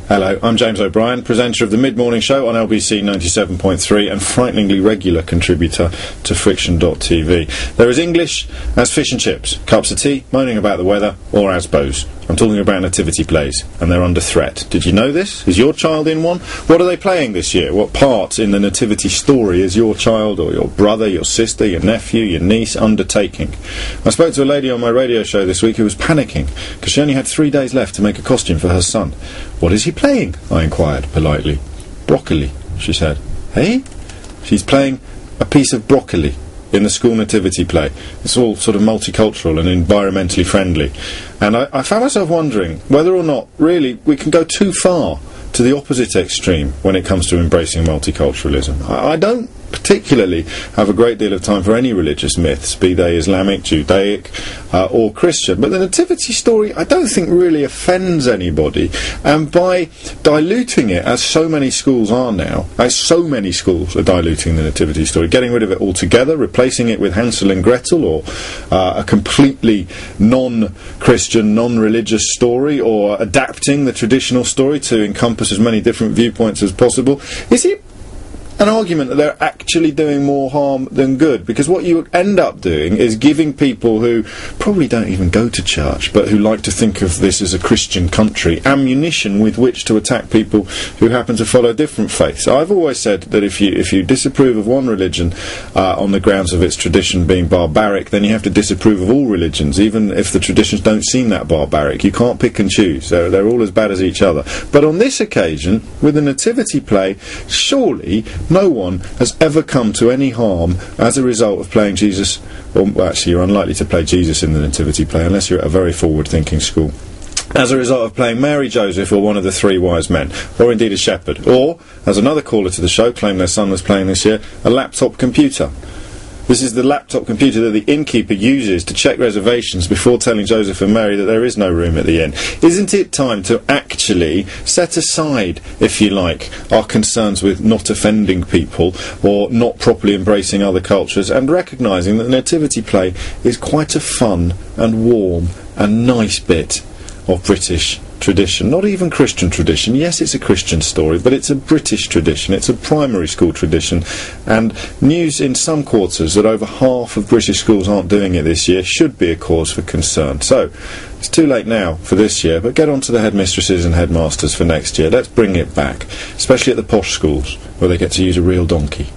Hello, I'm James O'Brien, presenter of the mid-morning show on LBC 97.3 and frighteningly regular contributor to Friction.tv. There is English as fish and chips, cups of tea, moaning about the weather, or asbos. I'm talking about nativity plays, and they're under threat. Did you know this? Is your child in one? What are they playing this year? What part in the nativity story is your child or your brother, your sister, your nephew, your niece undertaking? I spoke to a lady on my radio show this week who was panicking because she only had 3 days left to make a costume for her son. What is he playing? I inquired politely. Broccoli, she said. Hey? She's playing a piece of broccoli in the school nativity play. It's all sort of multicultural and environmentally friendly. And I found myself wondering whether or not, really, we can go too far to the opposite extreme when it comes to embracing multiculturalism. I don't particularly have a great deal of time for any religious myths, be they Islamic, Judaic, or Christian, but the nativity story I don't think really offends anybody, and by diluting it, as so many schools are now, as so many schools are diluting the nativity story, getting rid of it altogether, replacing it with Hansel and Gretel, or a completely non-Christian, non-religious story, or adapting the traditional story to encompass as many different viewpoints as possible, is it an argument that they're actually doing more harm than good? Because what you end up doing is giving people who probably don't even go to church, but who like to think of this as a Christian country, ammunition with which to attack people who happen to follow different faiths. I've always said that if you disapprove of one religion on the grounds of its tradition being barbaric, then you have to disapprove of all religions, even if the traditions don't seem that barbaric. You can't pick and choose. They're all as bad as each other. But on this occasion, with the nativity play, surely no one has ever come to any harm as a result of playing Jesus. Well, actually, you're unlikely to play Jesus in the nativity play unless you're at a very forward-thinking school. As a result of playing Mary, Joseph, or one of the three wise men, or indeed a shepherd, or, as another caller to the show claimed their son was playing this year, a laptop computer. This is the laptop computer that the innkeeper uses to check reservations before telling Joseph and Mary that there is no room at the inn. Isn't it time to actually set aside, if you like, our concerns with not offending people or not properly embracing other cultures, and recognising that the nativity play is quite a fun and warm and nice bit of British tradition, not even Christian tradition. Yes, it's a Christian story, but it's a British tradition, it's a primary school tradition, and news in some quarters that over half of British schools aren't doing it this year should be a cause for concern. So, it's too late now for this year, but get on to the headmistresses and headmasters for next year. Let's bring it back, especially at the posh schools, where they get to use a real donkey.